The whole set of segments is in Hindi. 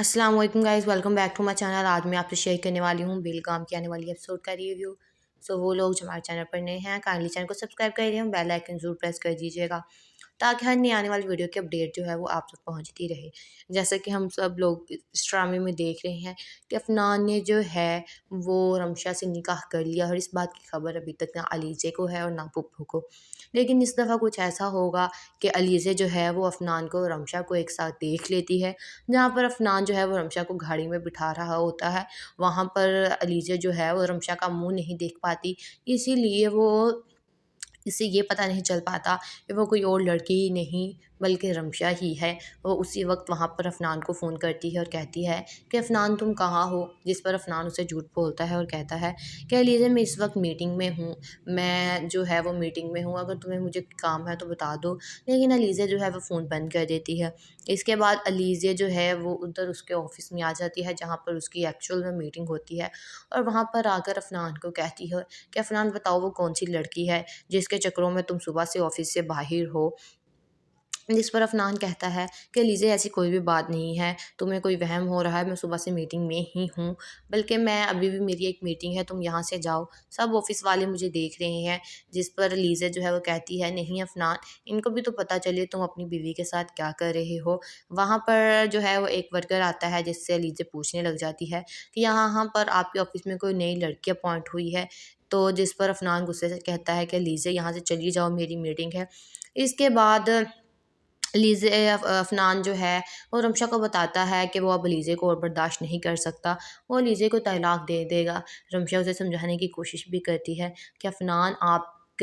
अस्सलाम वालेकुम guys, welcome back to my channel. आज मैं आपसे शेयर करने वाली हूँ बेलगाम की आने वाली एपिसोड का रिव्यू। वो लोग जो हमारे चैनल पर नए हैं काइंडली चैनल को सब्सक्राइब कर दिए, बेल आइकन जरूर प्रेस कर दीजिएगा ताकि हर नई आने वाली वीडियो की अपडेट जो है वो आप तक पहुँचती रहे। जैसा कि हम सब लोग इस ड्रामे में देख रहे हैं कि अफनान ने जो है वो रमशा से निकाह कर लिया और इस बात की खबर अभी तक ना अलीज़े को है और ना पुप्पो को। लेकिन इस दफ़ा कुछ ऐसा होगा कि अलीज़े जो है वो अफनान को और रमशा को एक साथ देख लेती है। जहाँ पर अफनान जो है वो रमशा को गाड़ी में बिठा रहा होता है, वहाँ पर अलीज़ा जो है वो रमशा का मुँह नहीं देख पाती, इसीलिए वो इससे ये पता नहीं चल पाता कि वो कोई और लड़की ही नहीं बल्कि रमशा ही है। वो उसी वक्त वहाँ पर अफनान को फ़ोन करती है और कहती है कि अफनान तुम कहाँ हो? जिस पर अफनान उसे झूठ बोलता है और कहता है कि अलीज़ा मैं इस वक्त मीटिंग में हूँ, मैं जो है वो मीटिंग में हूँ, अगर तुम्हें मुझे काम है तो बता दो। लेकिन अलीज़ा जो है वो फ़ोन बंद कर देती है। इसके बाद अलीज़ा जो है वो उधर उसके ऑफ़िस में आ जाती है जहाँ पर उसकी एक्चुअल में मीटिंग होती है और वहाँ पर आकर अफनान को कहती है कि अफनान बताओ वो कौन-सी लड़की है जिसके चक्करों में तुम सुबह से ऑफिस से बाहिर हो। जिस पर अफनान कहता है कि लीजिए ऐसी कोई भी बात नहीं है, तुम्हें कोई वहम हो रहा है, मैं सुबह से मीटिंग में ही हूँ, बल्कि मैं अभी भी मेरी एक मीटिंग है, तुम यहाँ से जाओ, सब ऑफिस वाले मुझे देख रहे हैं। जिस पर लीज़ा जो है वो कहती है नहीं अफनान, इनको भी तो पता चले तुम अपनी बीवी के साथ क्या कर रहे हो। वहाँ पर जो है वो एक वर्कर आता है जिससे लीज़ा पूछने लग जाती है कि यहाँ पर आपके ऑफिस में कोई नई लड़की अपॉइंट हुई है। तो जिस पर अफनान गुस्से से कहता है कि लीज़ा यहाँ से चली जाओ, मेरी मीटिंग है। इसके बाद लीज़े अफ़नान जो है वो रमशा को बताता है कि वो अब लीज़े को और बर्दाश्त नहीं कर सकता, वो लीज़े को तलाक दे देगा। रमशा उसे समझाने की कोशिश भी करती है कि अफ़नान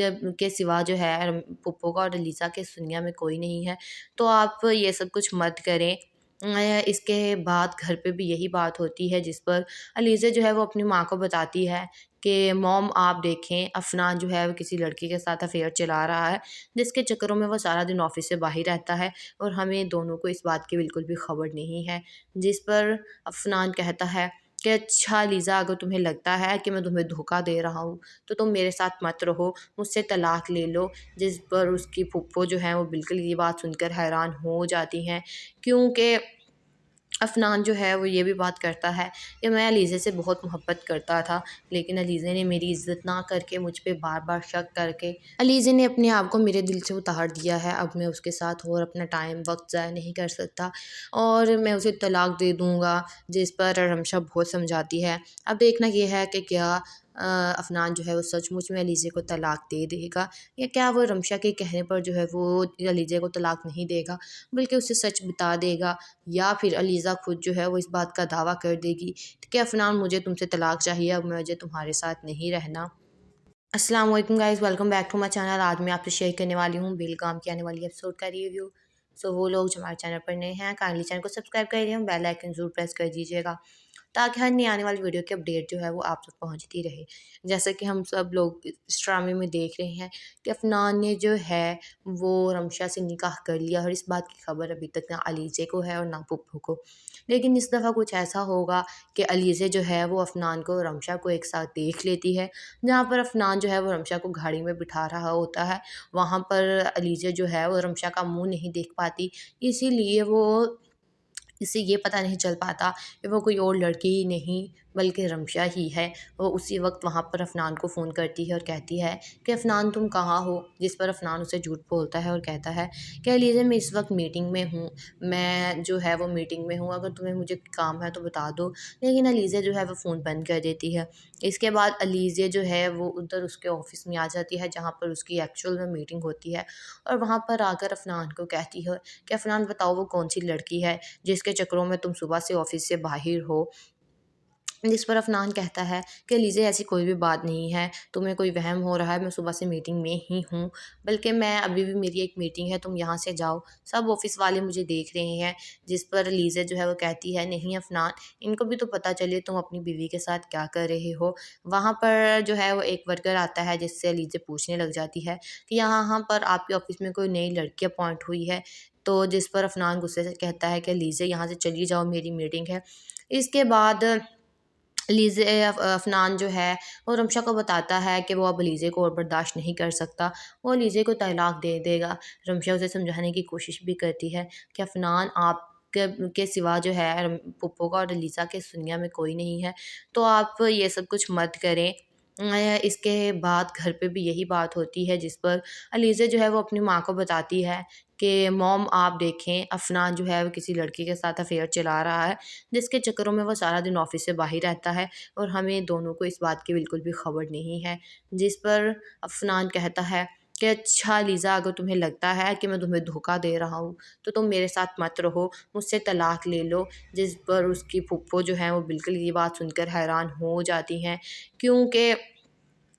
के सिवा जो है पुप्पो का और लीज़ा के इस दुनिया में कोई नहीं है, तो आप ये सब कुछ मत करें। इसके बाद घर पे भी यही बात होती है जिस पर अलीज़ा जो है वो अपनी माँ को बताती है कि मॉम आप देखें अफ़नान जो है वो किसी लड़की के साथ अफ़ेयर चला रहा है, जिसके चक्करों में वो सारा दिन ऑफ़िस से बाहर रहता है और हमें दोनों को इस बात की बिल्कुल भी खबर नहीं है। जिस पर अफ़नान कहता है कि अच्छा लीज़ा अगर तुम्हें लगता है कि मैं तुम्हें धोखा दे रहा हूँ, तो तुम मेरे साथ मत रहो, मुझसे तलाक ले लो। जिस पर उसकी फूफो जो है वो बिल्कुल ये बात सुनकर हैरान हो जाती हैं, क्योंकि अफ़नान जो है वो ये भी बात करता है कि मैं अलीज़े से बहुत मोहब्बत करता था, लेकिन अलीज़े ने मेरी इज़्ज़त ना करके मुझ पे बार-बार शक करके अलीज़े ने अपने आप को मेरे दिल से उतार दिया है। अब मैं उसके साथ और अपना टाइम वक़्त ज़ाया नहीं कर सकता और मैं उसे तलाक दे दूँगा। जिस पर रमशा बहुत समझाती है। अब देखना ये है कि क्या अफ़नान जो है वो सचमुच में अलीज़े को तलाक दे देगा या क्या वो रमशा के कहने पर जो है वो अलीज़े को तलाक नहीं देगा, बल्कि उसे सच बता देगा, या फिर अलीज़ा खुद जो है वो इस बात का दावा कर देगी कि अफ़नान मुझे तुमसे तलाक चाहिए, अब मुझे तुम्हारे साथ नहीं रहना। अस्सलाम वालेकुम guys, welcome back to my channel. आज मैं आपसे शेयर करने वाली हूँ बेलगाम की आने वाली एपिसोड का रिव्यू। वो लोग जो हमारे चैनल पर नए हैं काइंडली चैनल को सब्सक्राइब कर दिए, बेल आइकन ज़रूर प्रेस कर दीजिएगा ताकि हर नई आने वाली वीडियो की अपडेट जो है वो आप तक पहुँचती रहे। जैसा कि हम सब लोग इस ड्रामे में देख रहे हैं कि अफ़नान ने जो है वो रमशा से निकाह कर लिया और इस बात की खबर अभी तक ना अलीज़े को है और ना पुप्पो को। लेकिन इस दफ़ा कुछ ऐसा होगा कि अलीज़ा जो है वो अफ़नान को और रमशा को एक साथ देख लेती है। जहाँ पर अफ़नान जो है वो रमशा को गाड़ी में बिठा रहा होता है, वहाँ पर अलीज़ा जो है वो रमशा का मुँह नहीं देख पाती, इसीलिए वो इससे ये पता नहीं चल पाता कि वो कोई और लड़की ही नहीं बल्कि रमशा ही है। वो उसी वक्त वहाँ पर अफ़नान को फ़ोन करती है और कहती है कि अफ़नान तुम कहाँ हो? जिस पर अफ़नान उसे झूठ बोलता है और कहता है कि लीजिए मैं इस वक्त मीटिंग में हूँ, मैं जो है वो मीटिंग में हूँ, अगर तुम्हें मुझे काम है तो बता दो। लेकिन अलीज़ा जो है वो फ़ोन बंद कर देती है। इसके बाद अलीज़ा जो है वो उधर उसके ऑफ़िस में आ जाती है जहाँ पर उसकी एक्चुअल में मीटिंग होती है और वहाँ पर आकर अफ़नान को कहती है कि अफ़नान बताओ वो कौन-सी लड़की है जिसके चक्करों में तुम सुबह से ऑफिस से बाहिर हो। जिस पर अफ़नान कहता है कि लीजिए ऐसी कोई भी बात नहीं है, तुम्हें कोई वहम हो रहा है, मैं सुबह से मीटिंग में ही हूँ, बल्कि मैं अभी भी मेरी एक मीटिंग है, तुम यहाँ से जाओ, सब ऑफ़िस वाले मुझे देख रहे हैं। जिस पर लीज़ा जो है वो कहती है नहीं अफ़नान, इनको भी तो पता चले तुम अपनी बीवी के साथ क्या कर रहे हो। वहाँ पर जो है वो एक वर्कर आता है जिससे लीज़ा पूछने लग जाती है कि यहाँ पर आपके ऑफ़िस में कोई नई लड़की अपॉइंट हुई है। तो जिस पर अफ़नान गुस्से से कहता है कि लीज़ा यहाँ से चली जाओ, मेरी मीटिंग है। इसके बाद लीज़े अफ़नान जो है वो रमशा को बताता है कि वो अब लीज़े को और बर्दाश्त नहीं कर सकता, वो लीज़े को तलाक दे देगा। रमशा उसे समझाने की कोशिश भी करती है कि अफ़नान के सिवा जो है पुप्पो का और अलीज़ा के इस दुनिया में कोई नहीं है। तो आप ये सब कुछ मत करें। इसके बाद घर पे भी यही बात होती है जिस पर अलीज़ा जो है वो अपनी माँ को बताती है कि मॉम आप देखें अफ़नान जो है वो किसी लड़की के साथ अफ़ेयर चला रहा है, जिसके चक्करों में वो सारा दिन ऑफ़िस से बाहर रहता है और हमें दोनों को इस बात की बिल्कुल भी ख़बर नहीं है। जिस पर अफ़नान कहता है कि अच्छा लीज़ा, अगर तुम्हें लगता है कि मैं तुम्हें धोखा दे रहा हूँ तो तुम मेरे साथ मत रहो, मुझसे तलाक ले लो। जिस पर उसकी फूफो जो है वो बिल्कुल ये बात सुनकर हैरान हो जाती हैं, क्योंकि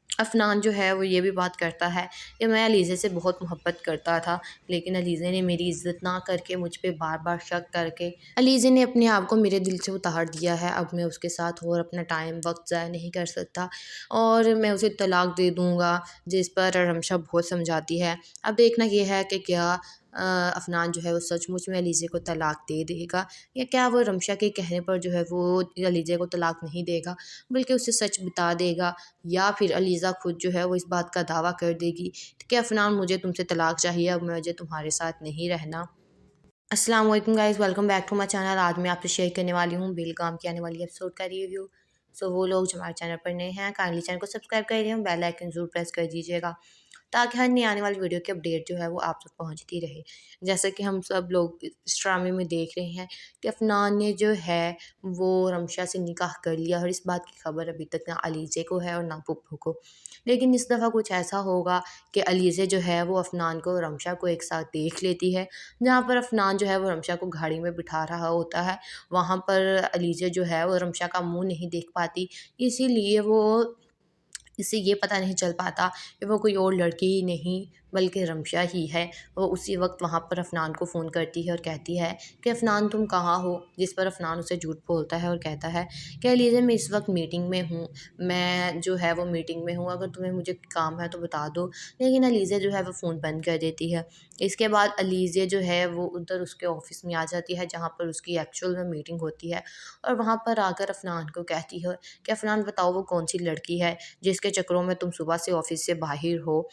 अफ़नान जो है वो ये भी बात करता है कि मैं अलीज़े से बहुत मोहब्बत करता था, लेकिन अलीज़े ने मेरी इज़्ज़त ना करके मुझ पे बार-बार शक करके अलीज़े ने अपने आप को मेरे दिल से उतार दिया है। अब मैं उसके साथ और अपना टाइम वक़्त ज़ाया नहीं कर सकता और मैं उसे तलाक दे दूँगा। जिस पर रमशा बहुत समझाती है। अब देखना ये है कि क्या अफ़नान जो है वो सचमुच में अलीज़े को तलाक दे देगा या क्या वो रमशा के कहने पर जो है वो अलीज़े को तलाक नहीं देगा, बल्कि उसे सच बता देगा, या फिर अलीज़ा खुद जो है वो इस बात का दावा कर देगी कि अफ़नान मुझे तुमसे तलाक चाहिए, अब मुझे तुम्हारे साथ नहीं रहना। अस्सलाम वालेकुम guys, welcome back to my channel. आज मैं आपसे शेयर करने वाली हूँ बेलगाम की आने वाली एपिसोड का रिव्यू। सो वो लोग जो हमारे चैनल पर नए हैं काइंडली चैनल को सब्सक्राइब कर दीजिए, बेल आइकन ज़रूर प्रेस कर दीजिएगा ताकि हर नई आने वाली वीडियो की अपडेट जो है वो आप तक पहुंचती रहे। जैसे कि हम सब लोग इस ड्रामे में देख रहे हैं कि अफ़नान ने जो है वो रमशा से निकाह कर लिया और इस बात की खबर अभी तक ना अलीज़े को है और ना पुप्पो को। लेकिन इस दफ़ा कुछ ऐसा होगा कि अलीज़े जो है वो अफ़नान को और रमशा को एक साथ देख लेती है। जहाँ पर अफ़नान जो है वो रमशा को गाड़ी में बिठा रहा होता है, वहाँ पर अलीज़ा जो है वो रमशा का मुँह नहीं देख पाती, इसीलिए वो इससे ये पता नहीं चल पाता कि वो कोई और लड़की ही नहीं बल्कि रमशा ही है। वो उसी वक्त वहाँ पर अफ़नान को फ़ोन करती है और कहती है कि अफ़नान तुम कहाँ हो? जिस पर अफ़नान उसे झूठ बोलता है और कहता है कि अलीज़ा मैं इस वक्त मीटिंग में हूँ, मैं जो है वो मीटिंग में हूँ, अगर तुम्हें मुझे काम है तो बता दो। लेकिन अलीज़ा जो है वो फ़ोन बंद कर देती है। इसके बाद अलीज़ा जो है वो उधर उसके ऑफ़िस में आ जाती है जहाँ पर उसकी एक्चुअल में मीटिंग होती है और वहाँ पर आकर अफ़नान को कहती है कि अफ़नान बताओ वो कौन-सी लड़की है जिसके चक्करों में तुम सुबह से ऑफ़िस से बाहिर हो।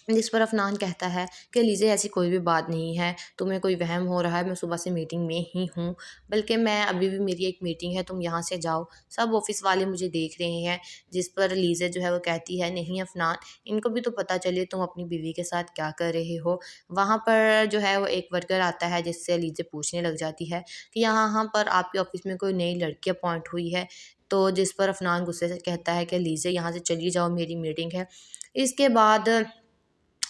जिस पर अफ़नान कहता है कि लीज़े ऐसी कोई भी बात नहीं है, तुम्हें कोई वहम हो रहा है, मैं सुबह से मीटिंग में ही हूँ, बल्कि मैं अभी भी मेरी एक मीटिंग है, तुम यहाँ से जाओ, सब ऑफ़िस वाले मुझे देख रहे हैं। जिस पर लीज़ा जो है वो कहती है नहीं अफ़नान, इनको भी तो पता चले तुम अपनी बीवी के साथ क्या कर रहे हो। वहाँ पर जो है वो एक वर्कर आता है जिससे लीज़ा पूछने लग जाती है कि यहाँ पर आपके ऑफ़िस में कोई नई लड़की अपॉइंट हुई है? तो जिस पर अफ़नान गुस्से से कहता है कि लीज़ा यहाँ से चली जाओ, मेरी मीटिंग है। इसके बाद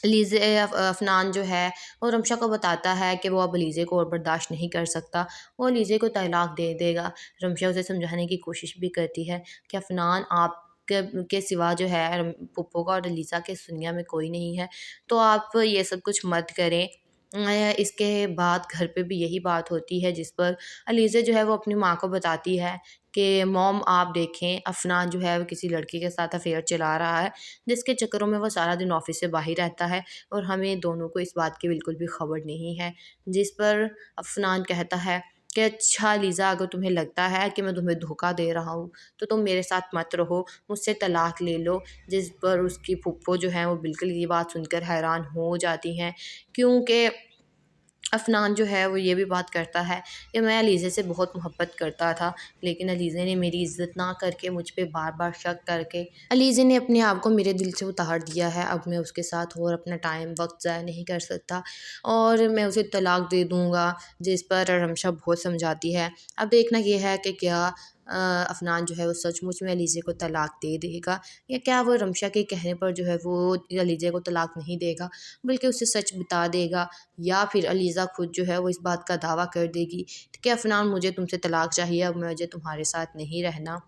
लीज़े अफ़नान जो है वो रमशा को बताता है कि वो अब लीज़े को और बर्दाश्त नहीं कर सकता, वो लीज़े को तलाक दे देगा। रमशा उसे समझाने की कोशिश भी करती है कि अफ़नान आप के सिवा जो है पुप्पो का और लीज़ा के इस दुनिया में कोई नहीं है, तो आप ये सब कुछ मत करें। इसके बाद घर पे भी यही बात होती है जिस पर अलीज़ा जो है वो अपनी माँ को बताती है कि मॉम आप देखें अफ़नान जो है वो किसी लड़की के साथ अफ़ेयर चला रहा है, जिसके चक्करों में वो सारा दिन ऑफ़िस से बाहर रहता है और हमें दोनों को इस बात की बिल्कुल भी ख़बर नहीं है। जिस पर अफ़नान कहता है कि अच्छा लीज़ा, अगर तुम्हें लगता है कि मैं तुम्हें धोखा दे रहा हूँ तो तुम मेरे साथ मत रहो, मुझसे तलाक ले लो। जिस पर उसकी फूफो जो है वो बिल्कुल ये बात सुनकर हैरान हो जाती हैं, क्योंकि अफ़नान जो है वो ये भी बात करता है कि मैं अलीज़े से बहुत मोहब्बत करता था, लेकिन अलीज़े ने मेरी इज़्ज़त ना करके मुझ पे बार-बार शक करके अलीज़े ने अपने आप को मेरे दिल से उतार दिया है। अब मैं उसके साथ और अपना टाइम वक़्त ज़ाया नहीं कर सकता और मैं उसे तलाक दे दूँगा। जिस पर रमशा बहुत समझाती है। अब देखना ये है कि क्या अफ़नान जो है वो सचमुच में अलीज़े को तलाक दे देगा या क्या वो रमशा के कहने पर जो है वो अलीज़े को तलाक नहीं देगा, बल्कि उसे सच बता देगा, या फिर अलीज़ा खुद जो है वो इस बात का दावा कर देगी कि अफ़नान मुझे तुमसे तलाक चाहिए, अब मुझे तुम्हारे साथ नहीं रहना।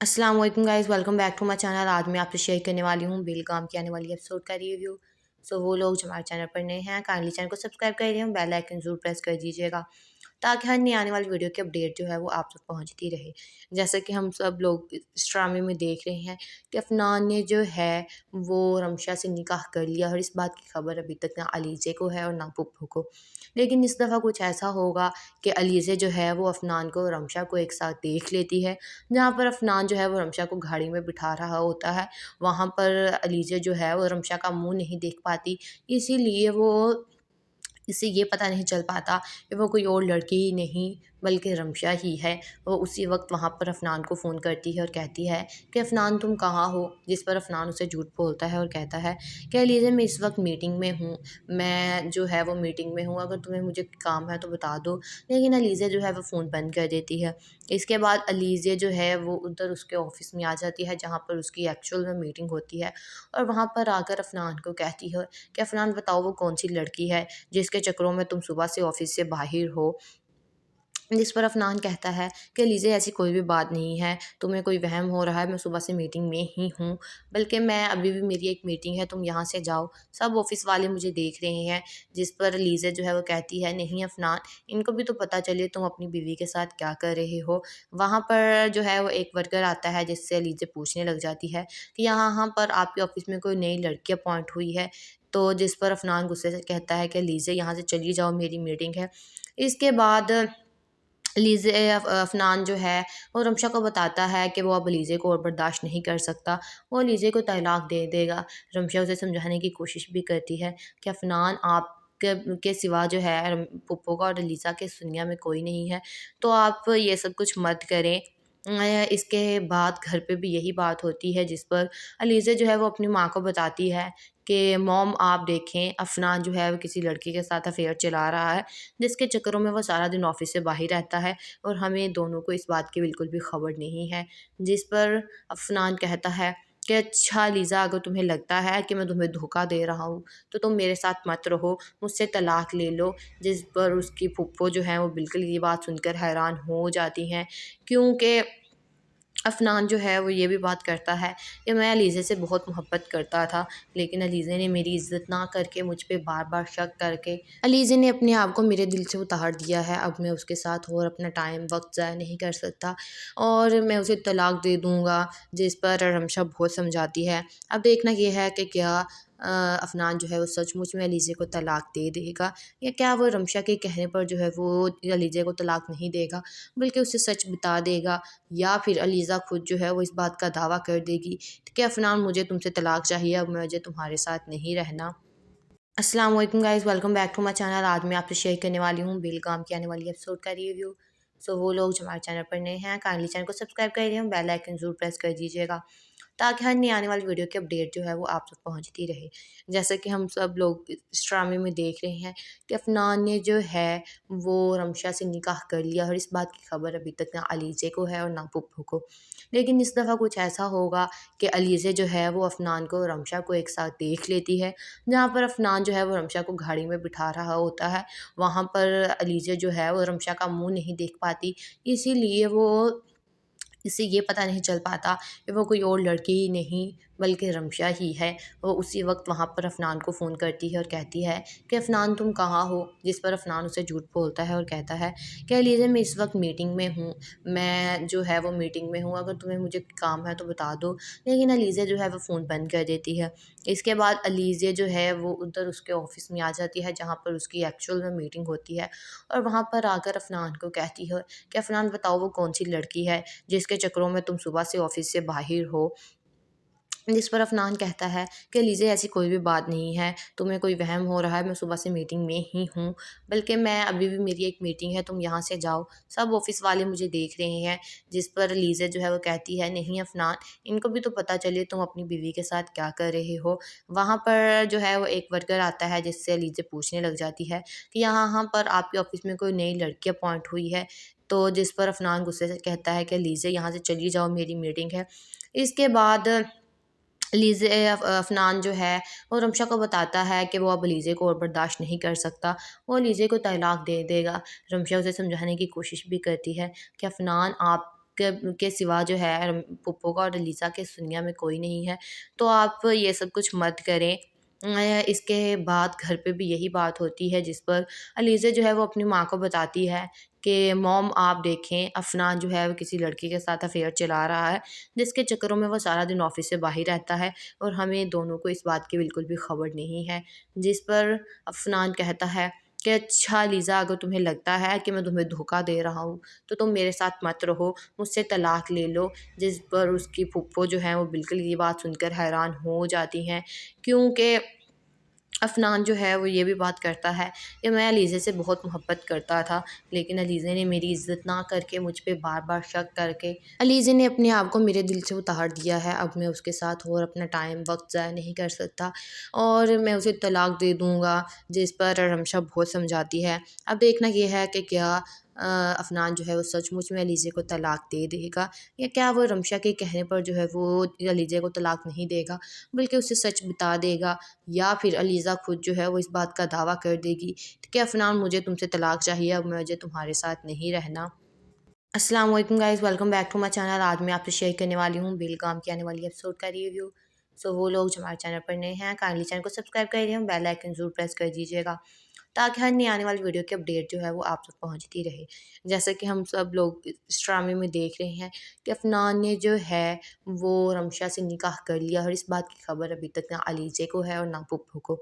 अस्सलाम वालेकुम guys, welcome back to my channel. आज मैं आपसे शेयर करने वाली हूँ बेलगाम की आने वाली एपिसोड का रिव्यू। सो वो लोग जो हमारे चैनल पर नए हैं काइंडली चैनल को सब्सक्राइब कर दीजिए, बेल आइकन ज़रूर प्रेस कर दीजिएगा ताकि हर नई आने वाली वीडियो की अपडेट जो है वो आप तक पहुंचती रहे। जैसे कि हम सब लोग इस ड्रामे में देख रहे हैं कि अफ़नान ने जो है वो रमशा से निकाह कर लिया और इस बात की खबर अभी तक ना अलीज़े को है और ना पुप्पो को। लेकिन इस दफ़ा कुछ ऐसा होगा कि अलीज़ा जो है वो अफ़नान को और रमशा को एक साथ देख लेती है। जहाँ पर अफ़नान जो है वो रमशा को गाड़ी में बिठा रहा होता है, वहाँ पर अलीज़ा जो है वो रमशा का मुँह नहीं देख पाती, इसीलिए वो इससे ये पता नहीं चल पाता कि वो कोई और लड़की ही नहीं बल्कि रमशा ही है। वो उसी वक्त वहाँ पर अफनान को फ़ोन करती है और कहती है कि अफनान तुम कहाँ हो? जिस पर अफनान उसे झूठ बोलता है और कहता है कि अलीज़ा मैं इस वक्त मीटिंग में हूँ, मैं जो है वो मीटिंग में हूँ, अगर तुम्हें मुझे काम है तो बता दो। लेकिन अलीज़ा जो है वो फ़ोन बंद कर देती है। इसके बाद अलीज़ा जो है वो उधर उसके ऑफ़िस में आ जाती है जहाँ पर उसकी एक्चुअल में मीटिंग होती है, और वहाँ पर आकर अफनान को कहती है कि अफनान बताओ वो कौन सी लड़की है जिसके चक्करों में तुम सुबह से ऑफिस से बाहर हो। जिस पर अफनान कहता है कि लीजिए ऐसी कोई भी बात नहीं है, तुम्हें कोई वहम हो रहा है, मैं सुबह से मीटिंग में ही हूँ, बल्कि मैं अभी भी मेरी एक मीटिंग है, तुम यहाँ से जाओ, सब ऑफिस वाले मुझे देख रहे हैं। जिस पर लीज़ा जो है वो कहती है नहीं अफनान, इनको भी तो पता चले तुम अपनी बीवी के साथ क्या कर रहे हो। वहाँ पर जो है वो एक वर्कर आता है जिससे लीज़ा पूछने लग जाती है कि यहाँ पर आपके ऑफिस में कोई नई लड़की अपॉइंट हुई है। तो जिस पर अफनान गुस्से से कहता है कि लीज़ा यहाँ से चली जाओ, मेरी मीटिंग है। इसके बाद लीज़े अफ़नान जो है वो रमशा को बताता है कि वो अब लीज़े को और बर्दाश्त नहीं कर सकता, वो लीज़े को तलाक दे देगा। रमशा उसे समझाने की कोशिश भी करती है कि अफ़नान के सिवा जो है पुप्पो का और लीज़ा के इस दुनिया में कोई नहीं है, तो आप ये सब कुछ मत करें। इसके बाद घर पे भी यही बात होती है जिस पर अलीज़ा जो है वो अपनी माँ को बताती है कि मॉम आप देखें अफ़नान जो है वो किसी लड़की के साथ अफ़ेयर चला रहा है, जिसके चक्करों में वो सारा दिन ऑफ़िस से बाहर रहता है और हमें दोनों को इस बात की बिल्कुल भी ख़बर नहीं है। जिस पर अफ़नान कहता है कि अच्छा लीज़ा, अगर तुम्हें लगता है कि मैं तुम्हें धोखा दे रहा हूँ, तो तुम मेरे साथ मत रहो, मुझसे तलाक ले लो। जिस पर उसकी फूफो जो है वो बिल्कुल ये बात सुनकर हैरान हो जाती हैं, क्योंकि अफ़नान जो है वो ये भी बात करता है कि मैं अलीज़े से बहुत मोहब्बत करता था, लेकिन अलीज़े ने मेरी इज़्ज़त ना करके मुझ पे बार-बार शक करके अलीज़े ने अपने आप को मेरे दिल से उतार दिया है। अब मैं उसके साथ और अपना टाइम वक़्त ज़ाया नहीं कर सकता और मैं उसे तलाक दे दूँगा। जिस पर रमशा बहुत समझाती है। अब देखना ये है कि क्या अफ़नान जो है वो सचमुच में अलीज़े को तलाक दे देगा, या क्या वो रमशा के कहने पर जो है वो अलीज़े को तलाक नहीं देगा, बल्कि उसे सच बता देगा, या फिर अलीज़ा खुद जो है वो इस बात का दावा कर देगी कि अफ़नान मुझे तुमसे तलाक चाहिए, अब मुझे तुम्हारे साथ नहीं रहना। अस्सलाम वालेकुम guys, welcome back to my channel. आज मैं आपसे शेयर करने वाली हूँ बेलगाम की आने वाली एपिसोड का रिव्यू। सो वो लोग जो हमारे चैनल पर नए हैं काइंडली चैनल को सब्सक्राइब कर दिए, बेल आइकन ज़रूर प्रेस कर दीजिएगा ताकि हर नई आने वाली वीडियो की अपडेट जो है वो आप तक पहुंचती रहे। जैसे कि हम सब लोग इस ड्रामे में देख रहे हैं कि अफनान ने जो है वो रमशा से निकाह कर लिया और इस बात की खबर अभी तक ना अलीज़े को है और ना पुप्पो को। लेकिन इस दफ़ा कुछ ऐसा होगा कि अलीज़े जो है वो अफनान को और रमशा को एक साथ देख लेती है। जहाँ पर अफनान जो है वो रमशा को गाड़ी में बिठा रहा होता है, वहाँ पर अलीज़ा जो है वो रमशा का मुँह नहीं देख पाती, इसीलिए वो इससे ये पता नहीं चल पाता कि वो कोई और लड़की ही नहीं बल्कि रमशा ही है। वो उसी वक्त वहाँ पर अफनान को फ़ोन करती है और कहती है कि अफनान तुम कहाँ हो? जिस पर अफनान उसे झूठ बोलता है और कहता है कि लीजिए मैं इस वक्त मीटिंग में हूँ, मैं जो है वो मीटिंग में हूँ, अगर तुम्हें मुझे काम है तो बता दो। लेकिन अलीज़ा जो है वो फ़ोन बंद कर देती है। इसके बाद अलीज़ा जो है वो उधर उसके ऑफ़िस में आ जाती है जहाँ पर उसकी एक्चुअल में मीटिंग होती है, और वहाँ पर आकर अफनान को कहती है कि अफनान बताओ वो कौन सी लड़की है जिसके चक्करों में तुम सुबह से ऑफिस से बाहर हो। जिस पर अफनान कहता है कि लीजिए ऐसी कोई भी बात नहीं है, तुम्हें कोई वहम हो रहा है, मैं सुबह से मीटिंग में ही हूँ, बल्कि मैं अभी भी मेरी एक मीटिंग है, तुम यहाँ से जाओ, सब ऑफिस वाले मुझे देख रहे हैं। जिस पर लीज़ा जो है वो कहती है नहीं अफनान, इनको भी तो पता चले तुम अपनी बीवी के साथ क्या कर रहे हो। वहाँ पर जो है वो एक वर्कर आता है जिससे लीज़ा पूछने लग जाती है कि यहाँ पर आपके ऑफिस में कोई नई लड़की अपॉइंट हुई है। तो जिस पर अफनान गुस्से से कहता है कि लीज़ा यहाँ से चली जाओ, मेरी मीटिंग है। इसके बाद लीज़े अफ़नान जो है वो रमशा को बताता है कि वो अब लीज़े को और बर्दाश्त नहीं कर सकता, वो लीज़े को तलाक दे देगा। रमशा उसे समझाने की कोशिश भी करती है कि अफ़नान के सिवा जो है पुप्पो का और लीज़ा के इस दुनिया में कोई नहीं है, तो आप ये सब कुछ मत करें। इसके बाद घर पे भी यही बात होती है जिस पर अलीज़ा जो है वो अपनी माँ को बताती है कि मॉम आप देखें अफ़नान जो है वो किसी लड़की के साथ अफ़ेयर चला रहा है, जिसके चक्करों में वो सारा दिन ऑफिस से बाहर रहता है और हमें दोनों को इस बात की बिल्कुल भी खबर नहीं है। जिस पर अफ़नान कहता है कि अच्छा लीज़ा, अगर तुम्हें लगता है कि मैं तुम्हें धोखा दे रहा हूँ, तो तुम मेरे साथ मत रहो, मुझसे तलाक ले लो। जिस पर उसकी फूफो जो है वो बिल्कुल ये बात सुनकर हैरान हो जाती हैं, क्योंकि अफनान जो है वो ये भी बात करता है कि मैं अलीज़े से बहुत मोहब्बत करता था, लेकिन अलीज़े ने मेरी इज़्ज़त ना करके मुझ पे बार बार शक करके अलीज़े ने अपने आप को मेरे दिल से उतार दिया है। अब मैं उसके साथ और अपना टाइम वक्त ज़ाया नहीं कर सकता और मैं उसे तलाक दे दूँगा, जिस पर रमशा बहुत समझाती है। अब देखना ये है कि क्या अफनान जो है वो सचमुच में अलीज़े को तलाक दे देगा, या क्या वो रमशा के कहने पर जो है वो अलीज़े को तलाक नहीं देगा बल्कि उसे सच बता देगा, या फिर अलीज़ा खुद जो है वो इस बात का दावा कर देगी कि अफ़नान मुझे तुमसे तलाक चाहिए, अब मुझे तुम्हारे साथ नहीं रहना। अस्सलाम वालेकुम guys, welcome back to my channel. आज मैं आपसे शेयर करने वाली हूँ बेलगाम की आने वाली एपिसोड का रिव्यू। सो वो लोग जो हमारे चैनल पर नए हैं काइंडली चैनल को सब्सक्राइब कर दिए, बेल आइकन ज़रूर प्रेस कर दीजिएगा ताकि हर नई आने वाली वीडियो की अपडेट जो है वो आप तक पहुंचती रहे। जैसे कि हम सब लोग इस ड्रामे में देख रहे हैं कि अफनान ने जो है वो रमशा से निकाह कर लिया और इस बात की खबर अभी तक ना अलीज़े को है और ना पुप्पो को।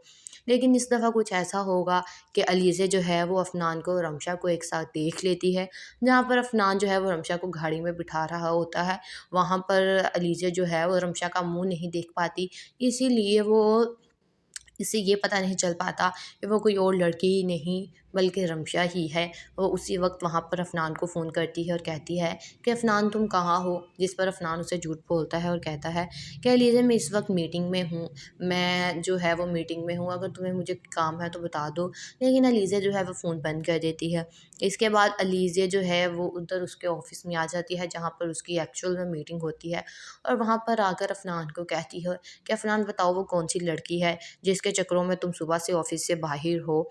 लेकिन इस दफ़ा कुछ ऐसा होगा कि अलीज़े जो है वो अफनान को और रमशा को एक साथ देख लेती है। जहाँ पर अफनान जो है वो रमशा को गाड़ी में बिठा रहा होता है, वहाँ पर अलीज़े जो है वो रमशा का मुँह नहीं देख पाती, इसीलिए वो इससे ये पता नहीं चल पाता कि वो कोई और लड़की ही नहीं बल्कि रमशा ही है। वो उसी वक्त वहाँ पर अफनान को फ़ोन करती है और कहती है कि अफनान तुम कहाँ हो? जिस पर अफनान उसे झूठ बोलता है और कहता है कि अलीज़ा मैं इस वक्त मीटिंग में हूँ, मैं जो है वो मीटिंग में हूँ, अगर तुम्हें मुझे काम है तो बता दो। लेकिन अलीज़ा जो है वो फ़ोन बंद कर देती है। इसके बाद अलीज़ा जो है वो उधर उसके ऑफ़िस में आ जाती है जहाँ पर उसकी एक्चुअल में मीटिंग होती है, और वहाँ पर आकर अफनान को कहती है कि अफनान बताओ वो कौन सी लड़की है जिसके चक्करों में तुम सुबह से ऑफिस से बाहर हो।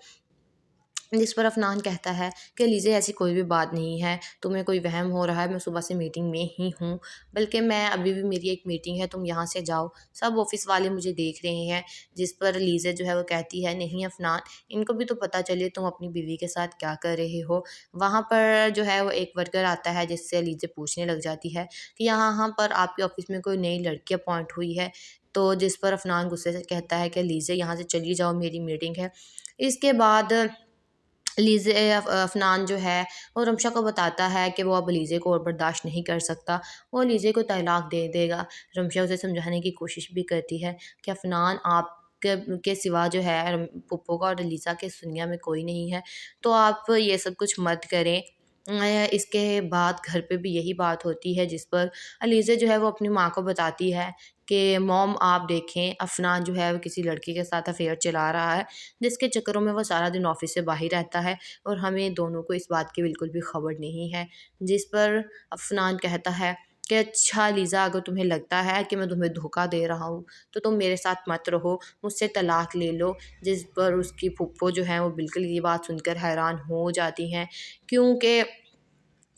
जिस पर अफनान कहता है कि लीजिए ऐसी कोई भी बात नहीं है, तुम्हें कोई वहम हो रहा है, मैं सुबह से मीटिंग में ही हूँ, बल्कि मैं अभी भी मेरी एक मीटिंग है, तुम यहाँ से जाओ, सब ऑफिस वाले मुझे देख रहे हैं। जिस पर लीज़ा जो है वो कहती है नहीं अफनान, इनको भी तो पता चले तुम अपनी बीवी के साथ क्या कर रहे हो। वहाँ पर जो है वो एक वर्कर आता है जिससे लीज़ा पूछने लग जाती है कि यहाँ पर आपके ऑफिस में कोई नई लड़की अपॉइंट हुई है। तो जिस पर अफनान गुस्से से कहता है कि लीज़ा यहाँ से चली जाओ, मेरी मीटिंग है। इसके बाद लीज़े अफ़नान जो है वो रमशा को बताता है कि वो अब लीज़े को और बर्दाश्त नहीं कर सकता, वो लीज़े को तलाक दे देगा। रमशा उसे समझाने की कोशिश भी करती है कि अफ़नान आप के सिवा जो है पुप्पो का और लीज़ा के इस दुनिया में कोई नहीं है, तो आप ये सब कुछ मत करें। इसके बाद घर पे भी यही बात होती है जिस पर अलीज़ा जो है वो अपनी माँ को बताती है कि मॉम आप देखें अफ़नान जो है वो किसी लड़की के साथ अफ़ेयर चला रहा है, जिसके चक्करों में वो सारा दिन ऑफ़िस से बाहर रहता है और हमें दोनों को इस बात की बिल्कुल भी खबर नहीं है। जिस पर अफ़नान कहता है कि अच्छा लीज़ा, अगर तुम्हें लगता है कि मैं तुम्हें धोखा दे रहा हूँ, तो तुम मेरे साथ मत रहो, मुझसे तलाक ले लो। जिस पर उसकी फूफो जो है वो बिल्कुल ये बात सुनकर हैरान हो जाती हैं, क्योंकि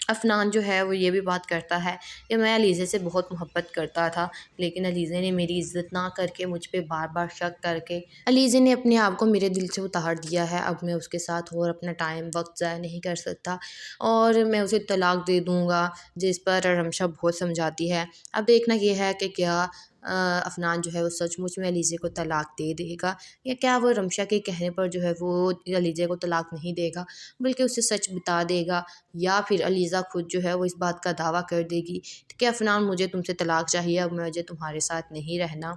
अफ़नान जो है वो ये भी बात करता है कि मैं अलीज़े से बहुत मोहब्बत करता था, लेकिन अलीज़े ने मेरी इज़्ज़त ना करके मुझ पे बार बार शक करके अलीज़े ने अपने आप को मेरे दिल से उतार दिया है। अब मैं उसके साथ और अपना टाइम वक्त ज़ाया नहीं कर सकता और मैं उसे तलाक दे दूँगा, जिस पर रमशा बहुत समझाती है। अब देखना ये है कि क्या अफ़नान जो है वो सचमुच में अलीज़े को तलाक दे देगा, या क्या वो रमशा के कहने पर जो है वो अलीज़े को तलाक नहीं देगा बल्कि उसे सच बता देगा, या फिर अलीज़ा खुद जो है वो इस बात का दावा कर देगी कि अफ़नान मुझे तुमसे तलाक चाहिए, अब मुझे तुम्हारे साथ नहीं रहना।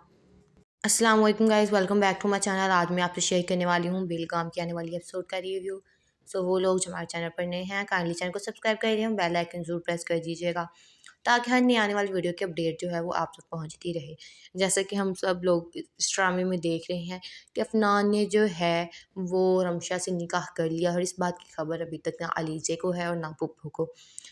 अस्सलाम वालेकुम guys, welcome back to my channel. आज मैं आपसे शेयर करने वाली हूँ बेलगाम की आने वाली एपिसोड का रिव्यू। सो वो लोग जो हमारे चैनल पर नए हैं काइंडली चैनल को सब्सक्राइब कर दिए, बेल आइकन ज़रूर प्रेस कर दीजिएगा ताकि हर नई आने वाली वीडियो की अपडेट जो है वो आप तक पहुंचती रहे। जैसे कि हम सब लोग इस ड्रामे में देख रहे हैं कि अफनान ने जो है वो रमशा से निकाह कर लिया और इस बात की खबर अभी तक ना अलीज़े को है और ना पुप्पो को।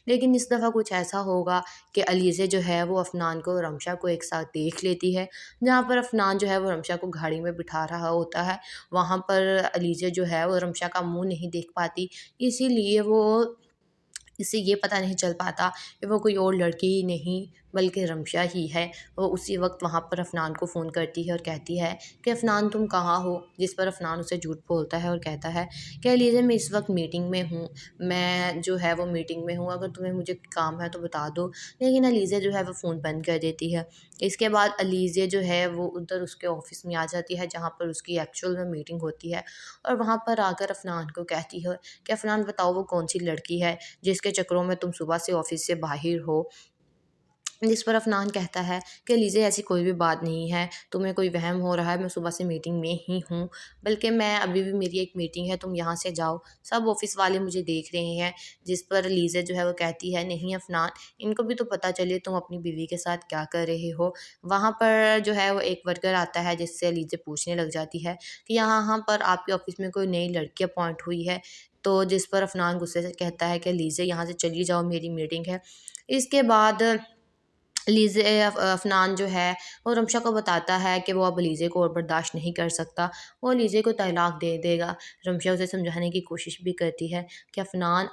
लेकिन इस दफ़ा कुछ ऐसा होगा कि अलीज़े जो है वो अफनान को और रमशा को एक साथ देख लेती है। जहाँ पर अफनान जो है वो रमशा को गाड़ी में बिठा रहा होता है, वहाँ पर अलीज़ा जो है वो रमशा का मुँह नहीं देख पाती, इसीलिए वो इससे ये पता नहीं चल पाता कि वो कोई और लड़की ही नहीं बल्कि रमशा ही है। वो उसी वक्त वहाँ पर अफनान को फ़ोन करती है और कहती है कि अफनान तुम कहाँ हो? जिस पर अफनान उसे झूठ बोलता है और कहता है कि अलीज़ा मैं इस वक्त मीटिंग में हूँ, मैं जो है वो मीटिंग में हूँ, अगर तुम्हें मुझे काम है तो बता दो। लेकिन अलीज़ा जो है वो फ़ोन बंद कर देती है। इसके बाद अलीज़ा जो है वो उधर उसके ऑफ़िस में आ जाती है जहाँ पर उसकी एक्चुअल में मीटिंग होती है, और वहाँ पर आकर अफनान को कहती है कि अफनान बताओ वो कौन सी लड़की है जिसके चक्करों में तुम सुबह से ऑफिस से बाहर हो। जिस पर अफनान कहता है कि लीजिए ऐसी कोई भी बात नहीं है, तुम्हें कोई वहम हो रहा है, मैं सुबह से मीटिंग में ही हूँ, बल्कि मैं अभी भी मेरी एक मीटिंग है, तुम यहाँ से जाओ, सब ऑफिस वाले मुझे देख रहे हैं। जिस पर लीज़ा जो है वो कहती है, नहीं अफनान, इनको भी तो पता चले तुम अपनी बीवी के साथ क्या कर रहे हो। वहाँ पर जो है वो एक वर्कर आता है, जिससे लीज़ा पूछने लग जाती है कि यहाँ पर आपके ऑफिस में कोई नई लड़की अपॉइंट हुई है। तो जिस पर अफनान गुस्से से कहता है कि लीज़ा यहाँ से चली जाओ, मेरी मीटिंग है। इसके बाद लीज़े अफ़नान जो है वो रमशा को बताता है कि वो अब लीज़े को और बर्दाश्त नहीं कर सकता, वो लीज़े को तलाक दे देगा। रमशा उसे समझाने की कोशिश भी करती है कि अफ़नान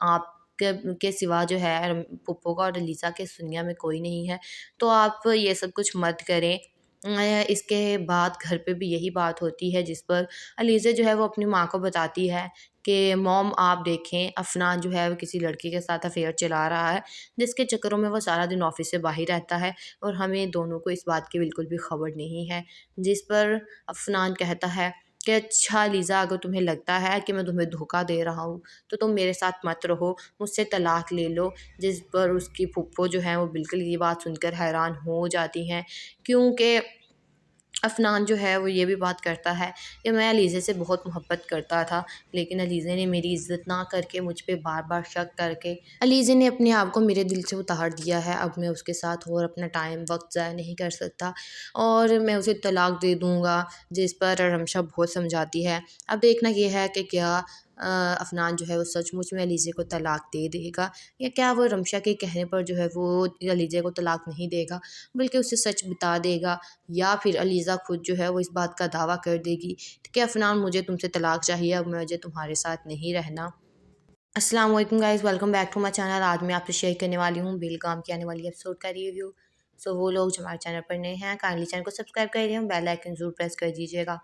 के सिवा जो है पुप्पो का और लीज़ा के इस दुनिया में कोई नहीं है, तो आप ये सब कुछ मत करें। इसके बाद घर पे भी यही बात होती है, जिस पर लीज़ा जो है वो अपनी माँ को बताती है कि मॉम आप देखें, अफ़नान जो है वो किसी लड़की के साथ अफ़ेयर चला रहा है, जिसके चक्करों में वो सारा दिन ऑफिस से बाहर रहता है और हमें दोनों को इस बात की बिल्कुल भी खबर नहीं है। जिस पर अफ़नान कहता है कि अच्छा लीज़ा, अगर तुम्हें लगता है कि मैं तुम्हें धोखा दे रहा हूँ, तो तुम मेरे साथ मत रहो, मुझसे तलाक ले लो। जिस पर उसकी फूफो जो है वो बिल्कुल ये बात सुनकर हैरान हो जाती हैं, क्योंकि अफ़नान जो है वो ये भी बात करता है कि मैं अलीज़े से बहुत मोहब्बत करता था, लेकिन अलीज़े ने मेरी इज़्ज़त ना करके मुझ पे बार-बार शक करके अलीज़े ने अपने आप को मेरे दिल से उतार दिया है। अब मैं उसके साथ और अपना टाइम वक़्त ज़ाया नहीं कर सकता और मैं उसे तलाक दे दूँगा। जिस पर रमशा बहुत समझाती है। अब देखना ये है कि क्या अफ़नान जो है वो सचमुच में अलीज़े को तलाक दे देगा, या क्या वो रमशा के कहने पर जो है वो अलीज़े को तलाक नहीं देगा, बल्कि उसे सच बता देगा, या फिर अलीज़ा खुद जो है वो इस बात का दावा कर देगी कि अफ़नान, मुझे तुमसे तलाक चाहिए, अब मुझे तुम्हारे साथ नहीं रहना। अस्सलाम वालेकुम guys, welcome back to my channel. आज मैं आपसे शेयर करने वाली हूँ बेलगाम की आने वाली एपिसोड का रिव्यू। सो वो लोग जो हमारे चैनल पर नए हैं, काइंडली चैनल को सब्सक्राइब कर दिए, बेल आइकन ज़रूर प्रेस कर दीजिएगा,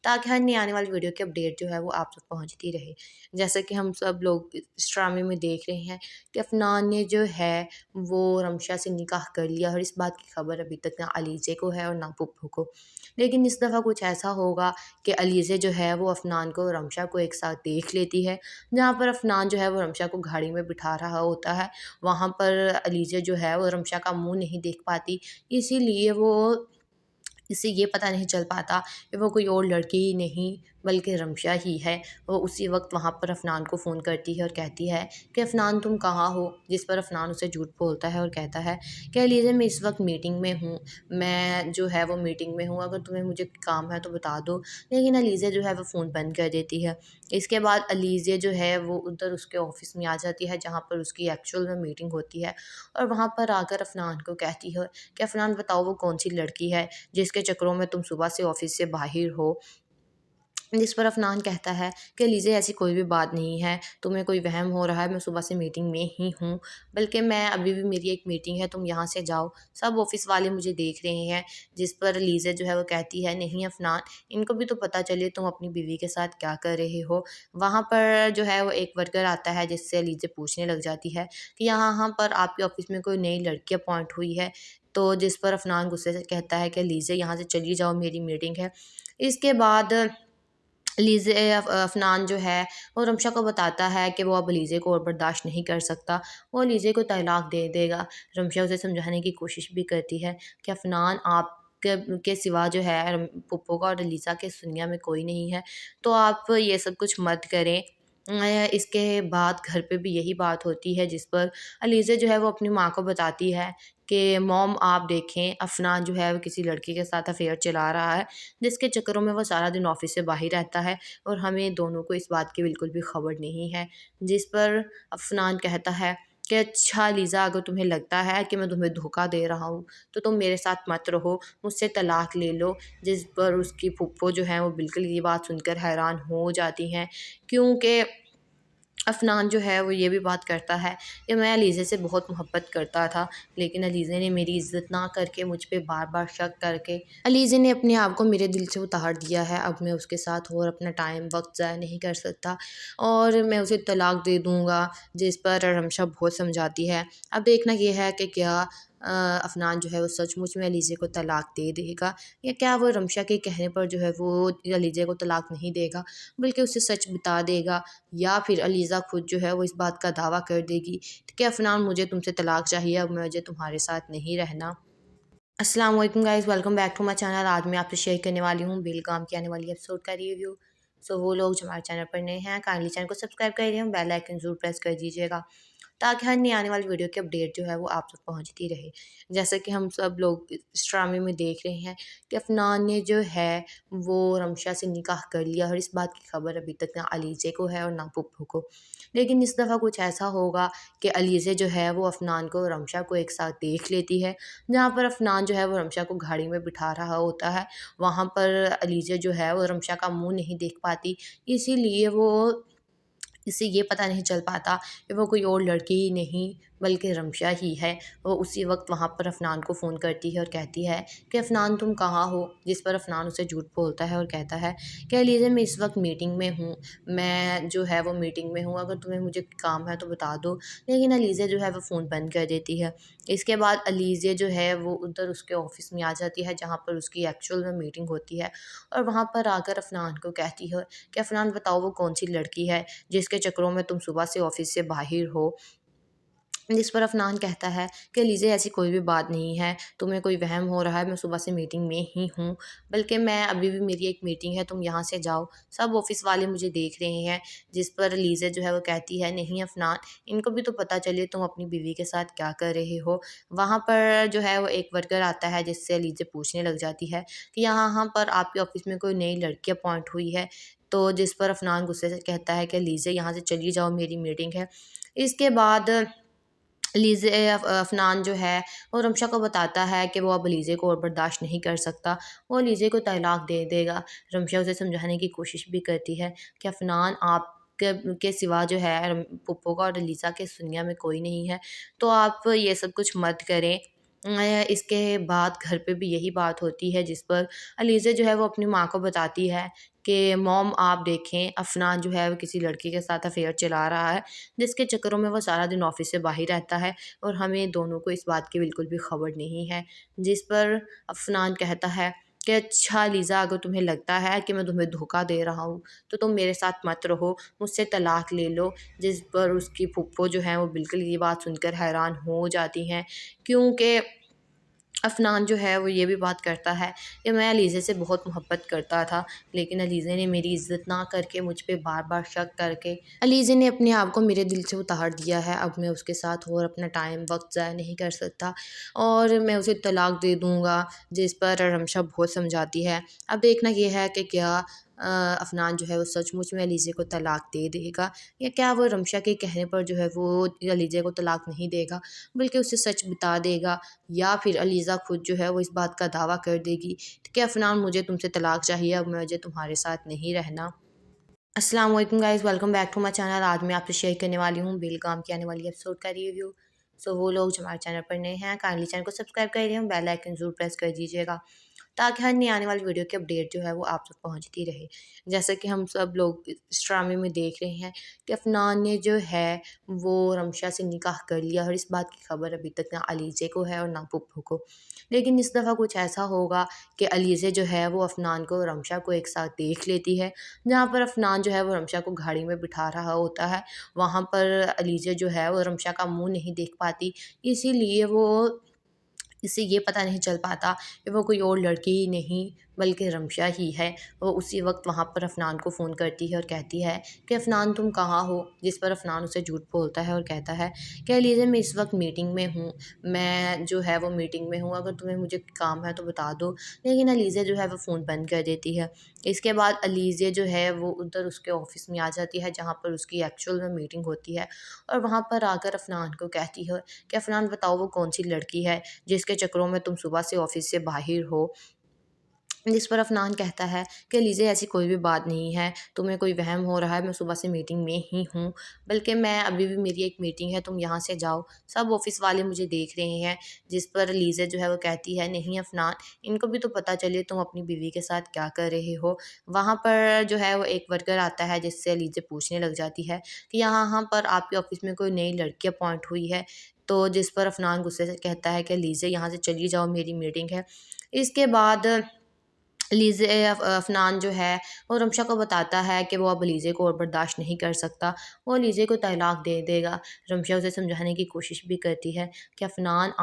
ताकि हर नई आने वाली वीडियो की अपडेट जो है वो आप तक पहुंचती रहे। जैसे कि हम सब लोग इस ड्रामे में देख रहे हैं कि अफनान ने जो है वो रमशा से निकाह कर लिया, और इस बात की खबर अभी तक ना अलीज़े को है और ना पुप्पो को। लेकिन इस दफ़ा कुछ ऐसा होगा कि अलीज़े जो है वो अफनान को और रमशा को एक साथ देख लेती है। जहाँ पर अफनान जो है वो रमशा को गाड़ी में बिठा रहा होता है, वहाँ पर अलीज़े जो है वो रमशा का मुँह नहीं देख पाती, इसीलिए वो इससे ये पता नहीं चल पाता कि वो कोई और लड़की ही नहीं बल्कि रमशा ही है। वो उसी वक्त वहाँ पर अफनान को फ़ोन करती है और कहती है कि अफनान तुम कहाँ हो? जिस पर अफनान उसे झूठ बोलता है और कहता है, कह लीजिए मैं इस वक्त मीटिंग में हूँ, मैं जो है वो मीटिंग में हूँ, अगर तुम्हें मुझे काम है तो बता दो। लेकिन अलीज़ा जो है वो फ़ोन बंद कर देती है। इसके बाद अलीज़ा जो है वो उधर उसके ऑफ़िस में आ जाती है, जहाँ पर उसकी एक्चुअल में मीटिंग होती है, और वहाँ पर आकर अफनान को कहती है कि अफनान बताओ, वो कौन सी लड़की है जिसके चक्करों में तुम सुबह से ऑफिस से बाहर हो। जिस पर अफनान कहता है कि लीजिए ऐसी कोई भी बात नहीं है, तुम्हें कोई वहम हो रहा है, मैं सुबह से मीटिंग में ही हूँ, बल्कि मैं अभी भी मेरी एक मीटिंग है, तुम यहाँ से जाओ, सब ऑफिस वाले मुझे देख रहे हैं। जिस पर लीज़ा जो है वो कहती है, नहीं अफनान, इनको भी तो पता चले तुम अपनी बीवी के साथ क्या कर रहे हो। वहाँ पर जो है वो एक वर्कर आता है, जिससे लीज़ा पूछने लग जाती है कि यहाँ पर आपके ऑफिस में कोई नई लड़की अपॉइंट हुई है। तो जिस पर अफनान गुस्से से कहता है कि लीज़ा यहाँ से चली जाओ, मेरी मीटिंग है। इसके बाद लीज़े अफ़नान जो है वो रमशा को बताता है कि वो अब लीज़े को और बर्दाश्त नहीं कर सकता, वो लीज़े को तलाक दे देगा। रमशा उसे समझाने की कोशिश भी करती है कि अफ़नान, के सिवा जो है पुप्पो का और लीज़ा के इस दुनिया में कोई नहीं है, तो आप ये सब कुछ मत करें। इसके बाद घर पे भी यही बात होती है, जिस पर अलीज़ा जो है वो अपनी माँ को बताती है कि मॉम आप देखें, अफ़नान जो है वो किसी लड़की के साथ अफ़ेयर चला रहा है, जिसके चक्करों में वो सारा दिन ऑफिस से बाहर रहता है और हमें दोनों को इस बात की बिल्कुल भी खबर नहीं है। जिस पर अफ़नान कहता है कि अच्छा लीज़ा, अगर तुम्हें लगता है कि मैं तुम्हें धोखा दे रहा हूँ, तो तुम मेरे साथ मत रहो, मुझसे तलाक ले लो। जिस पर उसकी फूफो जो है वो बिल्कुल ये बात सुनकर हैरान हो जाती हैं, क्योंकि अफ़नान जो है वो ये भी बात करता है कि मैं अलीज़े से बहुत मोहब्बत करता था, लेकिन अलीज़े ने मेरी इज़्ज़त ना करके मुझ पे बार-बार शक करके अलीज़े ने अपने आप को मेरे दिल से उतार दिया है। अब मैं उसके साथ और अपना टाइम वक़्त ज़ाया नहीं कर सकता और मैं उसे तलाक दे दूँगा। जिस पर रमशा बहुत समझाती है। अब देखना ये है कि क्या अफनान जो है वो सचमुच में अलीज़े को तलाक दे देगा, या क्या वो रमशा के कहने पर जो है वो अलीज़े को तलाक नहीं देगा बल्कि उसे सच बता देगा, या फिर अलीज़ा खुद जो है वो इस बात का दावा कर देगी कि अफनान मुझे तुमसे तलाक चाहिए, अब मुझे तुम्हारे साथ नहीं रहना। अस्सलाम वालेकुम guys, welcome back to my channel. आज मैं आपसे शेयर करने वाली हूँ बेलगाम की आने वाली एपिसोड का रिव्यू। वो लोग जो हमारे चैनल पर नए हैं काइंडली चैनल को सब्सक्राइब कर दिए, बेल आइकन जरूर प्रेस कर दीजिएगा ताकि हर नई आने वाली वीडियो की अपडेट जो है वो आप तक पहुंचती रहे। जैसे कि हम सब लोग इस ड्रामे में देख रहे हैं कि अफनान ने जो है वो रमशा से निकाह कर लिया, और इस बात की खबर अभी तक ना अलीज़े को है और ना पुप्पू को। लेकिन इस दफ़ा कुछ ऐसा होगा कि अलीज़े जो है वो अफनान को और रमशा को एक साथ देख लेती है। जहाँ पर अफनान जो है वो रमशा को गाड़ी में बिठा रहा होता है, वहाँ पर अलीज़े जो है वो रमशा का मुँह नहीं देख पाती, इसीलिए वो इससे ये पता नहीं चल पाता कि वो कोई और लड़की ही नहीं बल्कि रमशा ही है। वो उसी वक्त वहाँ पर अफनान को फ़ोन करती है और कहती है कि अफनान तुम कहाँ हो, जिस पर अफनान उसे झूठ बोलता है और कहता है कि अलीज़ा मैं इस वक्त मीटिंग में हूँ, मैं जो है वो मीटिंग में हूँ, अगर तुम्हें मुझे काम है तो बता दो। लेकिन अलीज़ा जो है वो फ़ोन बंद कर देती है। इसके बाद अलीज़ा जो है वो उधर उसके ऑफ़िस में आ जाती है जहाँ पर उसकी एक्चुअल में मीटिंग होती है, और वहाँ पर आकर अफनान को कहती है कि अफनान बताओ वो कौन सी लड़की है जिसके चक्करों में तुम सुबह से ऑफिस से बाहर हो। जिस पर अफनान कहता है कि लीजिए ऐसी कोई भी बात नहीं है, तुम्हें कोई वहम हो रहा है, मैं सुबह से मीटिंग में ही हूँ, बल्कि मैं अभी भी मेरी एक मीटिंग है, तुम यहाँ से जाओ, सब ऑफिस वाले मुझे देख रहे हैं। जिस पर लीज़ा जो है वो कहती है नहीं अफनान, इनको भी तो पता चले तुम अपनी बीवी के साथ क्या कर रहे हो। वहाँ पर जो है वो एक वर्कर आता है जिससे लीज़ा पूछने लग जाती है कि यहाँ पर आपके ऑफिस में कोई नई लड़की अपॉइंट हुई है। तो जिस पर अफनान गुस्से से कहता है कि लीज़ा यहाँ से चली जाओ, मेरी मीटिंग है। इसके बाद लीज़े अफ़नान जो है वो रमशा को बताता है कि वो अब लीज़े को और बर्दाश्त नहीं कर सकता, वो लीज़े को तलाक दे देगा। रमशा उसे समझाने की कोशिश भी करती है कि अफ़नान आप के सिवा जो है पुप्पो का और लीज़ा के इस दुनिया में कोई नहीं है, तो आप ये सब कुछ मत करें। इसके बाद घर पे भी यही बात होती है जिस पर अलीज़ा जो है वो अपनी माँ को बताती है कि मॉम आप देखें अफ़नान जो है वो किसी लड़की के साथ अफ़ेयर चला रहा है, जिसके चक्करों में वो सारा दिन ऑफ़िस से बाहर रहता है और हमें दोनों को इस बात की बिल्कुल भी खबर नहीं है। जिस पर अफ़नान कहता है कि अच्छा लीज़ा, अगर तुम्हें लगता है कि मैं तुम्हें धोखा दे रहा हूँ, तो तुम मेरे साथ मत रहो, मुझसे तलाक ले लो। जिस पर उसकी फूफो जो है वो बिल्कुल ये बात सुनकर हैरान हो जाती हैं, क्योंकि अफ़नान जो है वो ये भी बात करता है कि मैं अलीज़े से बहुत मोहब्बत करता था, लेकिन अलीज़े ने मेरी इज़्ज़त ना करके मुझ पे बार-बार शक करके अलीज़े ने अपने आप को मेरे दिल से उतार दिया है। अब मैं उसके साथ और अपना टाइम वक़्त ज़ाया नहीं कर सकता और मैं उसे तलाक दे दूँगा। जिस पर रमशा बहुत समझाती है। अब देखना ये है कि क्या अफ़नान जो है वो सचमुच में अलीज़े को तलाक दे देगा, या क्या वो रमशा के कहने पर जो है वो अलीज़े को तलाक नहीं देगा बल्कि उसे सच बता देगा, या फिर अलीज़ा खुद जो है वो इस बात का दावा कर देगी कि अफ़नान मुझे तुमसे तलाक चाहिए, अब मुझे तुम्हारे साथ नहीं रहना। अस्सलाम वालेकुम guys, welcome back to my channel. आज मैं आपसे शेयर करने वाली हूँ बेलगाम की आने वाली एपिसोड का रिव्यू। वो लोग जो हमारे चैनल पर नए हैं काइंडली चैनल को सब्सक्राइब कर दिए, बेल आइकन जरूर प्रेस कर दीजिएगा ताकि हर नई आने वाली वीडियो की अपडेट जो है वो आप तक पहुंचती रहे। जैसे कि हम सब लोग इस ड्रामे में देख रहे हैं कि अफनान ने जो है वो रमशा से निकाह कर लिया, और इस बात की खबर अभी तक ना अलीज़े को है और ना पुप्पो को। लेकिन इस दफ़ा कुछ ऐसा होगा कि अलीज़े जो है वो अफनान को और रमशा को एक साथ देख लेती है। जहाँ पर अफनान जो है वो रमशा को गाड़ी में बिठा रहा होता है, वहाँ पर अलीज़ा जो है वो रमशा का मुँह नहीं देख पाती, इसीलिए वो इससे ये पता नहीं चल पाता कि वो कोई और लड़की ही नहीं बल्कि रमशा ही है। वो उसी वक्त वहाँ पर अफनान को फ़ोन करती है और कहती है कि अफनान तुम कहाँ हो, जिस पर अफनान उसे झूठ बोलता है और कहता है कि अलीज़ा मैं इस वक्त मीटिंग में हूँ, मैं जो है वो मीटिंग में हूँ, अगर तुम्हें मुझे काम है तो बता दो। लेकिन अलीज़ा जो है वो फ़ोन बंद कर देती है। इसके बाद अलीज़ा जो है वो उधर उसके ऑफ़िस में आ जाती है जहाँ पर उसकी एक्चुअल में मीटिंग होती है, और वहाँ पर आकर अफनान को कहती है कि अफनान बताओ वो कौन सी लड़की है जिसके चक्करों में तुम सुबह से ऑफिस से बाहर हो। जिस पर अफनान कहता है कि लीजिए ऐसी कोई भी बात नहीं है, तुम्हें कोई वहम हो रहा है, मैं सुबह से मीटिंग में ही हूँ, बल्कि मैं अभी भी मेरी एक मीटिंग है, तुम यहाँ से जाओ, सब ऑफिस वाले मुझे देख रहे हैं। जिस पर लीज़ा जो है वो कहती है, नहीं अफनान, इनको भी तो पता चले तुम अपनी बीवी के साथ क्या कर रहे हो। वहाँ पर जो है वो एक वर्कर आता है, जिससे लीज़ा पूछने लग जाती है कि यहाँ पर आपके ऑफिस में कोई नई लड़की अपॉइंट हुई है। तो जिस पर अफनान गुस्से से कहता है कि लीज़ा यहाँ से चली जाओ, मेरी मीटिंग है। इसके बाद लीज़े अफ़नान जो है वो रमशा को बताता है कि वो अब लीज़े को और बर्दाश्त नहीं कर सकता, वो लीज़े को तलाक दे देगा। रमशा उसे समझाने की कोशिश भी करती है कि अफ़नान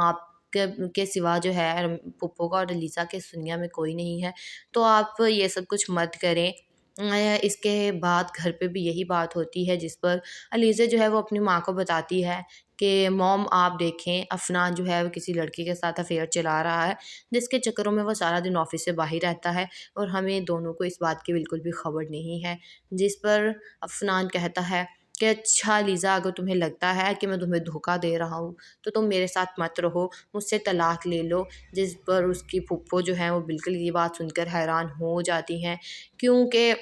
के सिवा जो है पुप्पो का और लीज़ा के इस दुनिया में कोई नहीं है, तो आप ये सब कुछ मत करें। इसके बाद घर पे भी यही बात होती है, जिस पर लीज़ा जो है वो अपनी माँ को बताती है कि मॉम आप देखें, अफ़नान जो है वो किसी लड़की के साथ अफ़ेयर चला रहा है, जिसके चक्करों में वो सारा दिन ऑफ़िस से बाहर रहता है और हमें दोनों को इस बात की बिल्कुल भी ख़बर नहीं है। जिस पर अफ़नान कहता है कि अच्छा लीज़ा, अगर तुम्हें लगता है कि मैं तुम्हें धोखा दे रहा हूँ, तो तुम मेरे साथ मत रहो, मुझसे तलाक ले लो। जिस पर उसकी फूफो जो है वो बिल्कुल ये बात सुनकर हैरान हो जाती हैं, क्योंकि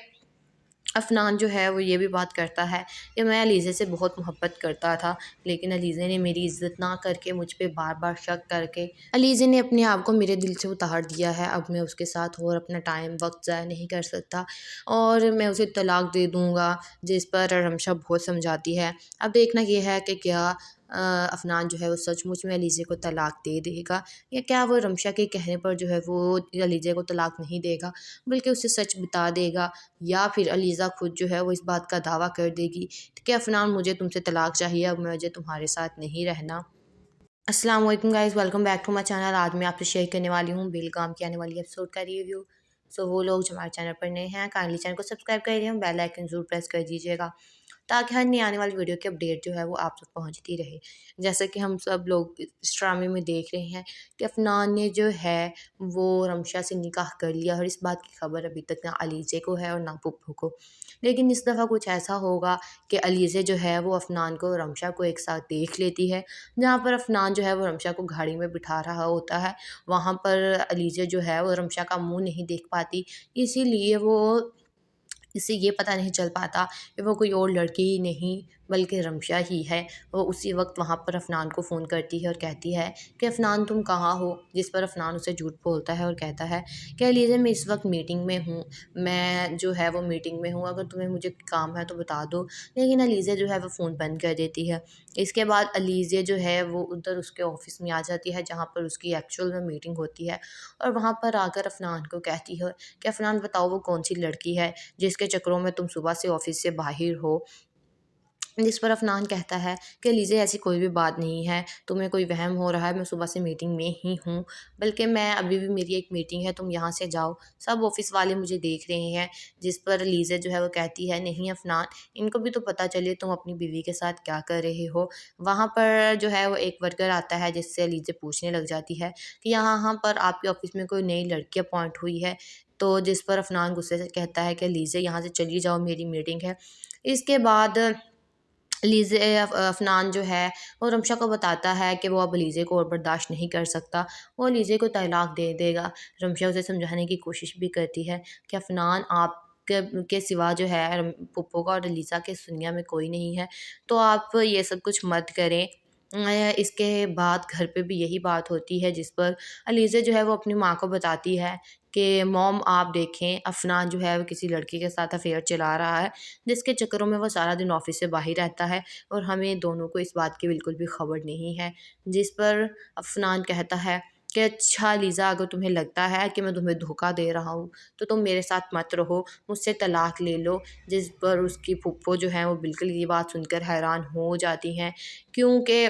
अफ़नान जो है वो ये भी बात करता है कि मैं अलीज़े से बहुत मोहब्बत करता था, लेकिन अलीज़े ने मेरी इज़्ज़त ना करके मुझ पे बार-बार शक करके अलीज़े ने अपने आप को मेरे दिल से उतार दिया है। अब मैं उसके साथ और अपना टाइम वक़्त ज़ाया नहीं कर सकता और मैं उसे तलाक दे दूँगा। जिस पर रमशा बहुत समझाती है। अब देखना ये है कि क्या अफ़नान जो है वो सचमुच में अलीज़े को तलाक दे देगा, या क्या वो रमशा के कहने पर जो है वो अलीज़े को तलाक नहीं देगा, बल्कि उसे सच बता देगा, या फिर अलीज़ा खुद जो है वो इस बात का दावा कर देगी कि अफ़नान, मुझे तुमसे तलाक चाहिए, अब मुझे तुम्हारे साथ नहीं रहना। अस्सलाम वालेकुम guys, welcome back to my channel. आज मैं आपसे शेयर करने वाली हूँ बेलगाम की आने वाली एपिसोड का रिव्यू। सो वो लोग जो हमारे चैनल पर नए हैं, काइंडली चैनल को सब्सक्राइब कर दिए, बेल आइकन ज़रूर प्रेस कर दीजिएगा, ताकि हर नई आने वाली वीडियो की अपडेट जो है वो आप तक पहुंचती रहे। जैसे कि हम सब लोग इस ड्रामे में देख रहे हैं कि अफनान ने जो है वो रमशा से निकाह कर लिया, और इस बात की खबर अभी तक ना अलीज़े को है और ना पुप्पो को। लेकिन इस दफ़ा कुछ ऐसा होगा कि अलीज़े जो है वो अफनान को और रमशा को एक साथ देख लेती है। जहाँ पर अफनान जो है वो रमशा को गाड़ी में बिठा रहा होता है, वहाँ पर अलीज़े जो है वो रमशा का मुँह नहीं देख पाती, इसीलिए वो इससे ये पता नहीं चल पाता कि वो कोई और लड़की ही नहीं बल्कि रमशा ही है। वो उसी वक्त वहाँ पर अफनान को फ़ोन करती है और कहती है कि अफनान तुम कहाँ हो? जिस पर अफनान उसे झूठ बोलता है और कहता है कह लीजिए मैं इस वक्त मीटिंग में हूँ, मैं जो है वो मीटिंग में हूँ, अगर तुम्हें मुझे काम है तो बता दो। लेकिन अलीज़ा जो है वो फ़ोन बंद कर देती है। इसके बाद अलीज़ा जो है वो उधर उसके ऑफ़िस में आ जाती है, जहाँ पर उसकी एक्चुअल में मीटिंग होती है, और वहाँ पर आकर अफनान को कहती है कि अफनान बताओ वो कौन सी लड़की है जिसके चक्करों में तुम सुबह से ऑफिस से बाहर हो। जिस पर अफनान कहता है कि लीजिए ऐसी कोई भी बात नहीं है, तुम्हें कोई वहम हो रहा है, मैं सुबह से मीटिंग में ही हूँ, बल्कि मैं अभी भी मेरी एक मीटिंग है, तुम यहाँ से जाओ, सब ऑफिस वाले मुझे देख रहे हैं। जिस पर लीज़ा जो है वो कहती है, नहीं अफनान, इनको भी तो पता चले तुम अपनी बीवी के साथ क्या कर रहे हो। वहाँ पर जो है वो एक वर्कर आता है, जिससे लीज़ा पूछने लग जाती है कि यहाँ पर आपके ऑफिस में कोई नई लड़की अपॉइंट हुई है। तो जिस पर अफनान गुस्से से कहता है कि लीज़ा यहाँ से चली जाओ, मेरी मीटिंग है। इसके बाद लीज़े अफ़नान जो है वो रमशा को बताता है कि वो अब लीज़े को और बर्दाश्त नहीं कर सकता, वो लीज़े को तलाक दे देगा। रमशा उसे समझाने की कोशिश भी करती है कि अफ़नान, के सिवा जो है पुप्पो का और लीज़ा के इस दुनिया में कोई नहीं है, तो आप ये सब कुछ मत करें। इसके बाद घर पे भी यही बात होती है, जिस पर अलीज़ा जो है वो अपनी माँ को बताती है कि मॉम आप देखें, अफ़नान जो है वो किसी लड़की के साथ अफ़ेयर चला रहा है, जिसके चक्करों में वो सारा दिन ऑफिस से बाहर रहता है और हमें दोनों को इस बात की बिल्कुल भी खबर नहीं है। जिस पर अफ़नान कहता है कि अच्छा लीज़ा, अगर तुम्हें लगता है कि मैं तुम्हें धोखा दे रहा हूँ, तो तुम मेरे साथ मत रहो, मुझसे तलाक ले लो। जिस पर उसकी फूफो जो है वो बिल्कुल ये बात सुनकर हैरान हो जाती हैं, क्योंकि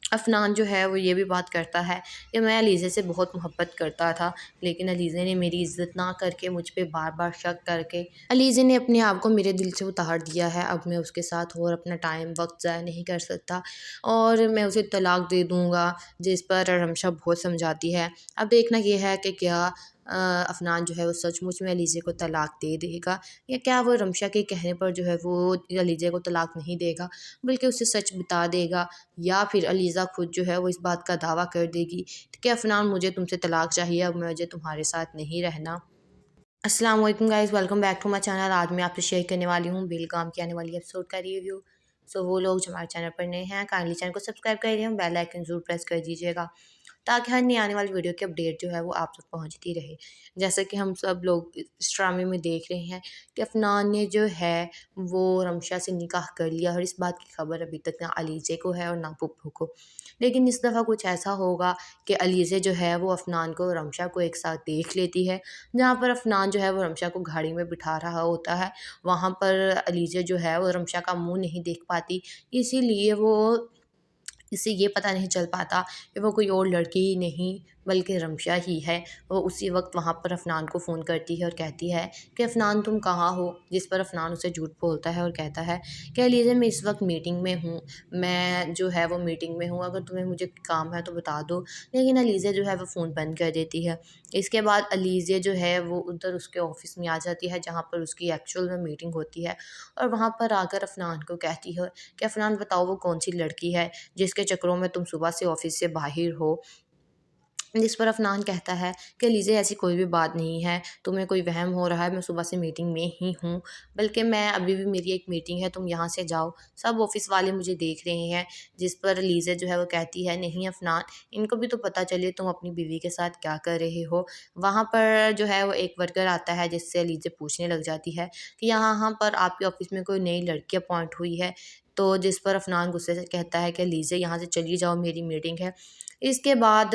अफ़नान जो है वो ये भी बात करता है कि मैं अलीज़े से बहुत मोहब्बत करता था, लेकिन अलीज़े ने मेरी इज़्ज़त ना करके मुझ पे बार-बार शक करके अलीज़े ने अपने आप को मेरे दिल से उतार दिया है। अब मैं उसके साथ और अपना टाइम वक़्त ज़ाया नहीं कर सकता और मैं उसे तलाक दे दूँगा। जिस पर रमशा बहुत समझाती है। अब देखना ये है कि क्या अफनान जो है वो सचमुच में अलीज़े को तलाक दे देगा, या क्या वो रमशा के कहने पर जो है वो अलीज़े को तलाक नहीं देगा बल्कि उसे सच बता देगा, या फिर अलीज़ा खुद जो है वो इस बात का दावा कर देगी कि अफनान मुझे तुमसे तलाक चाहिए, अब मुझे तुम्हारे साथ नहीं रहना। अस्सलाम वालेकुम guys, welcome back to my channel. आज मैं आपसे शेयर करने वाली हूँ बेलगाम की आने वाली एपिसोड का रिव्यू। वो लोग जो हमारे चैनल पर नए हैं काइंडली चैनल को सब्सक्राइब कर दिए, बेल आइकन जरूर प्रेस कर दीजिएगा ताकि हर नई आने वाली वीडियो की अपडेट जो है वो आप तक पहुँचती रहे। जैसे कि हम सब लोग इस ड्रामे में देख रहे हैं कि अफनान ने जो है वो रमशा से निकाह कर लिया, और इस बात की खबर अभी तक ना अलीज़े को है और ना पुप्पो को। लेकिन इस दफ़ा कुछ ऐसा होगा कि अलीज़े जो है वो अफनान को और रमशा को एक साथ देख लेती है। जहाँ पर अफनान जो है वो रमशा को गाड़ी में बिठा रहा होता है, वहाँ पर अलीज़ा जो है वो रमशा का मुँह नहीं देख पाती, इसीलिए वो इससे ये पता नहीं चल पाता कि वो कोई और लड़की ही नहीं बल्कि रमशा ही है। वो उसी वक्त वहाँ पर अफनान को फ़ोन करती है और कहती है कि अफनान तुम कहाँ हो? जिस पर अफनान उसे झूठ बोलता है और कहता है कि अलीज़ा मैं इस वक्त मीटिंग में हूँ, मैं जो है वो मीटिंग में हूँ, अगर तुम्हें मुझे काम है तो बता दो। लेकिन अलीज़ा जो है वो फ़ोन बंद कर देती है। इसके बाद अलीज़ा जो है वो उधर उसके ऑफ़िस में आ जाती है जहाँ पर उसकी एक्चुअल में मीटिंग होती है, और वहाँ पर आकर अफनान को कहती है कि अफनान बताओ वो कौन सी लड़की है जिसके चक्करों में तुम सुबह से ऑफिस से बाहर हो। जिस पर अफनान कहता है कि लीजिए ऐसी कोई भी बात नहीं है, तुम्हें कोई वहम हो रहा है, मैं सुबह से मीटिंग में ही हूँ, बल्कि मैं अभी भी मेरी एक मीटिंग है, तुम यहाँ से जाओ, सब ऑफिस वाले मुझे देख रहे हैं। जिस पर लीज़ा जो है वो कहती है नहीं अफनान, इनको भी तो पता चले तुम अपनी बीवी के साथ क्या कर रहे हो। वहाँ पर जो है वो एक वर्कर आता है जिससे लीज़ा पूछने लग जाती है कि यहाँ पर आपके ऑफिस में कोई नई लड़की अपॉइंट हुई है। तो जिस पर अफनान गुस्से से कहता है कि लीज़ा यहाँ से चली जाओ, मेरी मीटिंग है। इसके बाद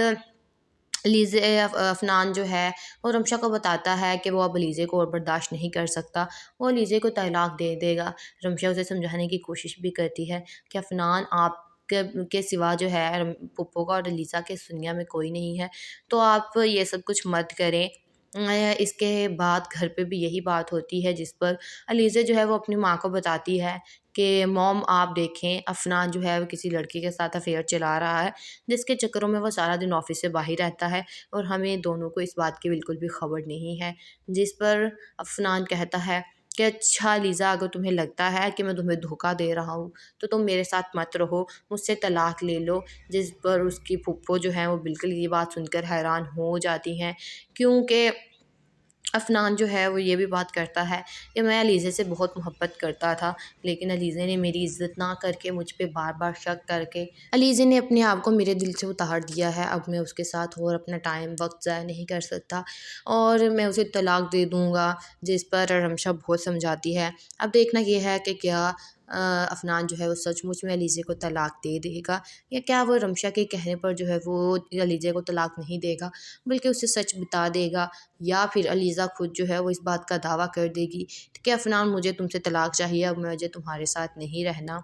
लीज़े अफ़नान जो है वो रमशा को बताता है कि वो अब लीज़े को और बर्दाश्त नहीं कर सकता, वो लीज़े को तलाक दे देगा। रमशा उसे समझाने की कोशिश भी करती है कि अफ़नान आप के सिवा जो है पुप्पो का और लीज़ा के इस दुनिया में कोई नहीं है, तो आप ये सब कुछ मत करें। इसके बाद घर पे भी यही बात होती है जिस पर अलीज़ा जो है वो अपनी माँ को बताती है कि मॉम आप देखें अफ़नान जो है वो किसी लड़की के साथ अफ़ेयर चला रहा है, जिसके चक्करों में वो सारा दिन ऑफ़िस से बाहर रहता है और हमें दोनों को इस बात की बिल्कुल भी खबर नहीं है। जिस पर अफ़नान कहता है कि अच्छा लीज़ा, अगर तुम्हें लगता है कि मैं तुम्हें धोखा दे रहा हूँ, तो तुम मेरे साथ मत रहो, मुझसे तलाक ले लो। जिस पर उसकी फूफो जो है वो बिल्कुल ये बात सुनकर हैरान हो जाती हैं, क्योंकि अफ़नान जो है वो ये भी बात करता है कि मैं अलीज़े से बहुत मोहब्बत करता था, लेकिन अलीज़े ने मेरी इज़्ज़त ना करके मुझ पे बार-बार शक करके अलीज़े ने अपने आप को मेरे दिल से उतार दिया है। अब मैं उसके साथ और अपना टाइम वक़्त ज़ाया नहीं कर सकता और मैं उसे तलाक दे दूँगा। जिस पर रमशा बहुत समझाती है। अब देखना ये है कि क्या अफ़नान जो है वो सचमुच में अलीज़े को तलाक दे देगा, या क्या वो रमशा के कहने पर जो है वो अलीज़े को तलाक नहीं देगा बल्कि उसे सच बता देगा, या फिर अलीज़ा खुद जो है वो इस बात का दावा कर देगी कि अफ़नान मुझे तुमसे तलाक चाहिए, अब मुझे तुम्हारे साथ नहीं रहना।